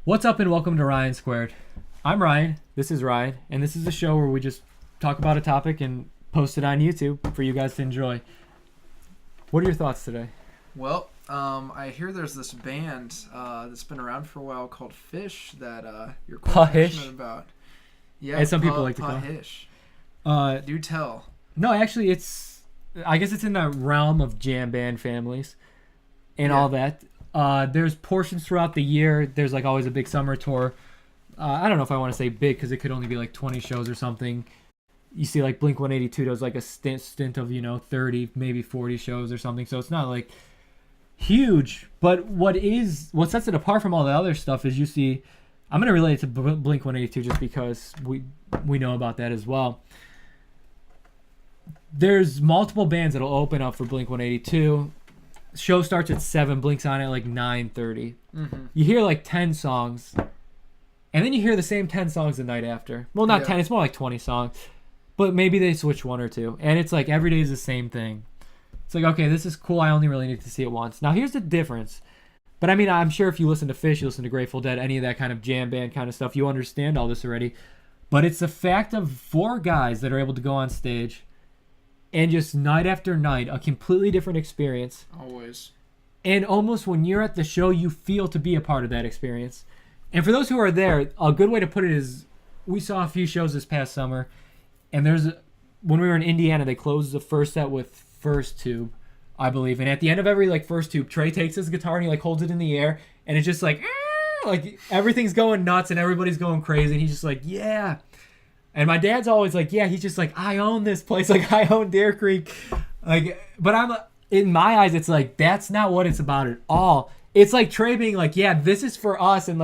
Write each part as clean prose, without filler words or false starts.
What's up and welcome to Ryan Squared. I'm Ryan, this is Ryan, and this is the show where we just talk about a topic and post it on YouTube for you guys to enjoy. What are your thoughts today? Well, I hear there's this band that's been around for a while called Phish that you're quite passionate about. Yeah, and some people like to call Phish. Do tell. No, actually, I guess it's in the realm of jam band families and all that. There's portions throughout the year. There's like always a big summer tour. I don't know if I want to say big because it could only be like 20 shows or something. You see like Blink-182 does like a stint of 30, maybe 40 shows or something. So it's not like huge. But what sets it apart from all the other stuff is you see. I'm gonna relate it to Blink-182 just because we know about that as well. There's multiple bands that'll open up for Blink-182. Show starts at 7, Blink's on at like 9:30. Mm-hmm. You hear like 10 songs, and then you hear the same 10 songs the night after. Well, not 10, it's more like 20 songs, but maybe they switch one or two, and it's like every day is the same thing. It's like, okay, this is cool, I only really need to see it once. Now here's the difference. But I mean, I'm sure if you listen to Phish, you listen to Grateful Dead, any of that kind of jam band kind of stuff, you understand all this already. But it's the fact of 4 guys that are able to go on stage and just night after night, a completely different experience. Always. And almost when you're at the show, you feel to be a part of that experience. And for those who are there, a good way to put it is, we saw a few shows this past summer, and when we were in Indiana, they closed the first set with First Tube, I believe. And at the end of every First Tube, Trey takes his guitar and he holds it in the air, and it's just like everything's going nuts and everybody's going crazy, and he's just like, yeah. And my dad's always like, yeah, he's just like, I own this place. Like, I own Deer Creek. But in my eyes, it's like, that's not what it's about at all. It's like Trey being like, yeah, this is for us. And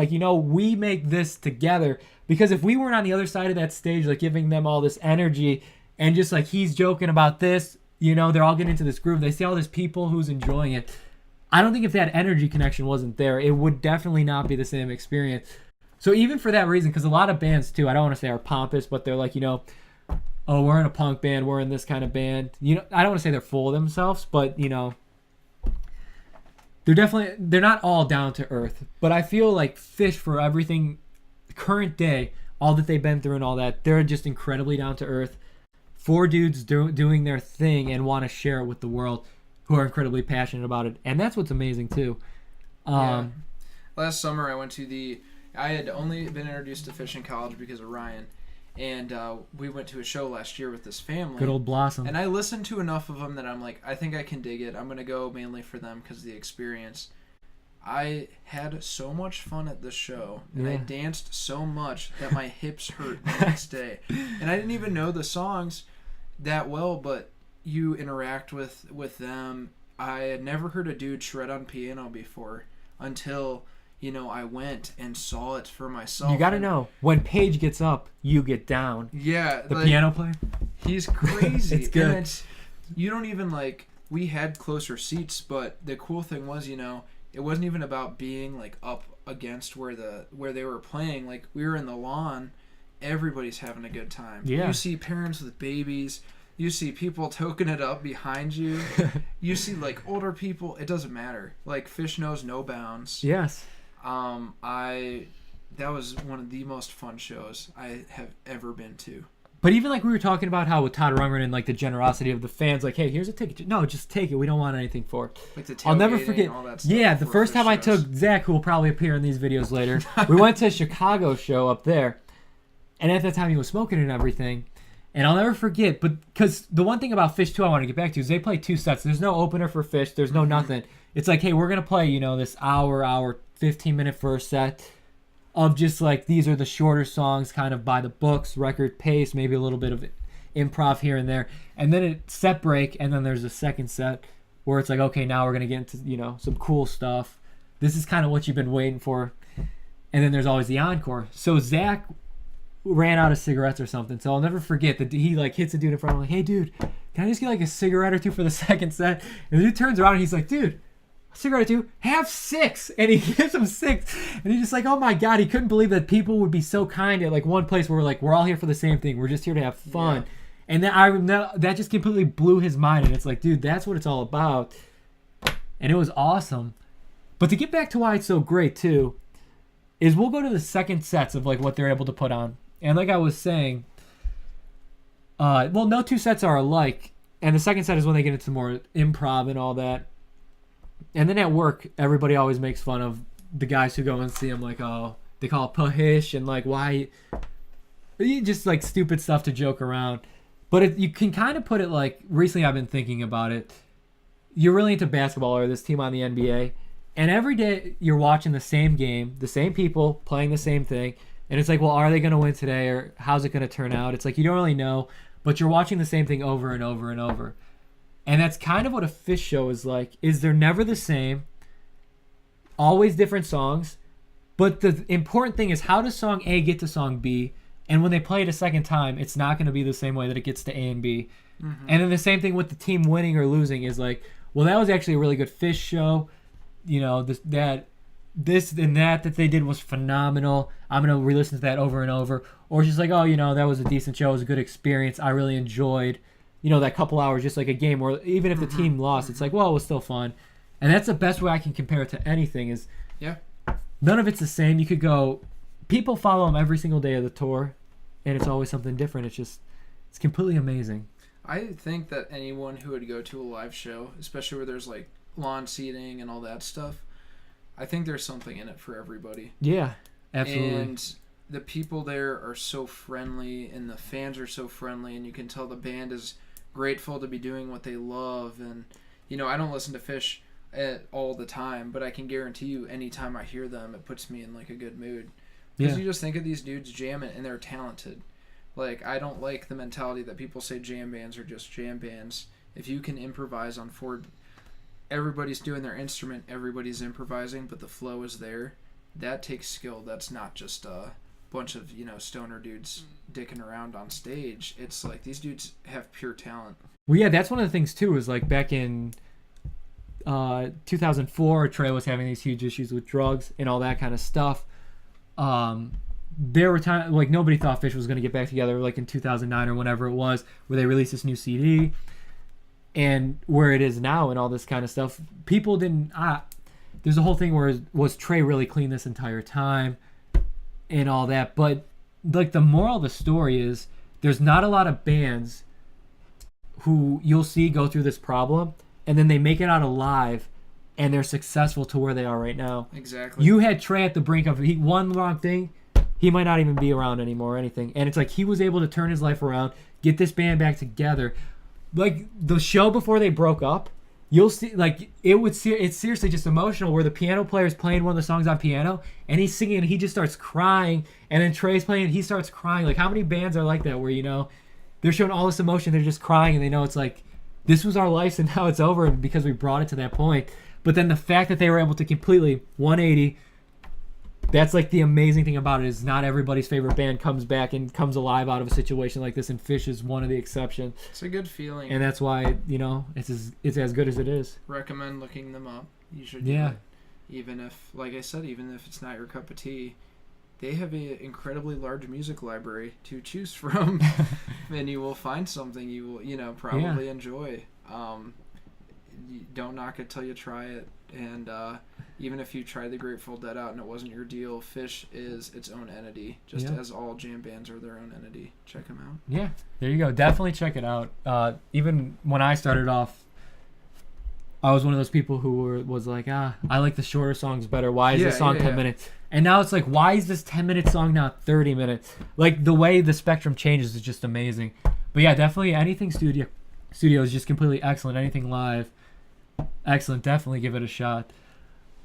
we make this together. Because if we weren't on the other side of that stage, giving them all this energy and just he's joking about this, they're all getting into this groove. They see all these people who's enjoying it. I don't think if that energy connection wasn't there, it would definitely not be the same experience. So even for that reason, because a lot of bands too, I don't want to say are pompous, but they're like, oh, we're in a punk band, we're in this kind of band. I don't want to say they're full of themselves, but they're not all down to earth. But I feel like Phish, for everything current day, all that they've been through and all that, they're just incredibly down to earth. 4 dudes doing their thing and want to share it with the world, who are incredibly passionate about it, and that's what's amazing too. Last summer I had only been introduced to Phish in college because of Ryan, and we went to a show last year with this family. Good old Blossom. And I listened to enough of them that I'm like, I think I can dig it. I'm going to go mainly for them because of the experience. I had so much fun at this show, and I danced so much that my hips hurt the next day. And I didn't even know the songs that well, but you interact with them. I had never heard a dude shred on piano before until I went and saw it for myself. You got to know, when Paige gets up, you get down. Yeah. The piano player? He's crazy. It's good. And you don't even we had closer seats, but the cool thing was, it wasn't even about being up against where they were playing. We were in the lawn. Everybody's having a good time. Yeah. You see parents with babies. You see people toking it up behind you. You see older people. It doesn't matter. Phish knows no bounds. Yes. That was one of the most fun shows I have ever been to. But even we were talking about how with Todd Rundgren and the generosity of the fans, hey, here's a ticket. No, just take it. We don't want anything for it. The I'll never forget. All that stuff. Yeah, the first time I took Zach, who will probably appear in these videos later, we went to a Chicago show up there, and at that time he was smoking and everything. And I'll never forget, but because the one thing about Phish too I want to get back to is they play 2 sets. There's no opener for Phish. There's no nothing. It's hey, we're going to play, this hour, 15-minute first set of just these are the shorter songs, kind of by the books, record pace, maybe a little bit of improv here and there. And then it's set break, and then there's a second set where it's okay, now we're going to get into, some cool stuff. This is kind of what you've been waiting for. And then there's always the encore. So Zach ran out of cigarettes or something, so I'll never forget that he hits a dude in front of him, hey dude, can I just get a cigarette or 2 for the second set? And the dude turns around and he's like, dude, a cigarette or 2, have 6. And he gives him 6, and he's just oh my god, he couldn't believe that people would be so kind at one place where we're all here for the same thing, we're just here to have fun. And then that just completely blew his mind, and it's dude, that's what it's all about. And it was awesome. But to get back to why it's so great too, is we'll go to the second sets of like what they're able to put on. And like I was saying, no two sets are alike. And the second set is when they get into more improv and all that. And then at work, everybody always makes fun of the guys who go and see them like, oh, they call it Phish and like why, just like stupid stuff to joke around. But you can kind of put it like, recently I've been thinking about it. You're really into basketball or this team on the NBA. And every day you're watching the same game, the same people playing the same thing. And it's like, well, are they going to win today or how's it going to turn out? It's like you don't really know, but you're watching the same thing over and over and over. And that's kind of what a Phish show is like. Is they're never the same, always different songs. But the important thing is how does song A get to song B? And when they play it a second time, it's not going to be the same way that it gets to A and B. Mm-hmm. And then the same thing with the team winning or losing is like, well, that was actually a really good Phish show. You know, this and that they did was phenomenal. I'm going to re-listen to that over and over. Or just like, oh, you know, that was a decent show. It was a good experience. I really enjoyed, you know, that couple hours, just like a game where even if the team lost, it's like, well, it was still fun. And that's the best way I can compare it to anything is none of it's the same. You could go, people follow them every single day of the tour, and it's always something different. It's completely amazing. I think that anyone who would go to a live show, especially where there's like lawn seating and all that stuff, I think there's something in it for everybody. Yeah, absolutely. And the people there are so friendly, and the fans are so friendly, and you can tell the band is grateful to be doing what they love. And, you know, I don't listen to Phish all the time, but I can guarantee you anytime I hear them, it puts me in like a good mood. Because you just think of these dudes jamming, and they're talented. Like, I don't like the mentality that people say jam bands are just jam bands. If you can improvise on everybody's doing their instrument, everybody's improvising, but the flow is there. That takes skill. That's not just a bunch of, you know, stoner dudes dicking around on stage. It's like these dudes have pure talent. Well, yeah, that's one of the things too. Is like back in 2004, Trey was having these huge issues with drugs and all that kind of stuff. There were times like nobody thought Phish was going to get back together, like in 2009 or whenever it was, where they released this new CD. And where it is now and all this kind of stuff, people didn't. There's a whole thing where was Trey really clean this entire time, and all that. But like the moral of the story is, there's not a lot of bands who you'll see go through this problem, and then they make it out alive, and they're successful to where they are right now. Exactly. You had Trey at the brink of one wrong thing, he might not even be around anymore or anything. And it's like he was able to turn his life around, get this band back together. Like the show before they broke up, you'll see like it's seriously just emotional where the piano player is playing one of the songs on piano and he's singing and he just starts crying, and then Trey's playing and he starts crying. Like how many bands are like that where, you know, they're showing all this emotion, they're just crying, and they know it's like this was our lives and now it's over because we brought it to that point. But then the fact that they were able to completely 180, that's like the amazing thing about it is not everybody's favorite band comes back and comes alive out of a situation like this, and Phish is one of the exceptions. It's a good feeling. And that's why, you know, it's as good as it is. Recommend looking them up. You should do it. Even if, like I said, even if it's not your cup of tea, they have an incredibly large music library to choose from, and you will find something you will, you know, probably enjoy. Don't knock it till you try it. And even if you tried the Grateful Dead out and it wasn't your deal, Phish is its own entity, just as all jam bands are their own entity. Check them out. Yeah, there you go. Definitely check it out. Even when I started off, I was one of those people who was like, I like the shorter songs better. Why is this song 10 minutes? And now it's like, why is this 10-minute song not 30 minutes? Like the way the spectrum changes is just amazing. But yeah, definitely anything studio is just completely excellent. Anything live, excellent. Definitely give it a shot.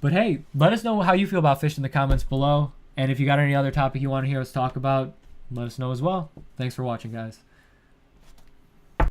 But hey, let us know how you feel about Phish in the comments below. And if you got any other topic you want to hear us talk about, let us know as well. Thanks for watching, guys.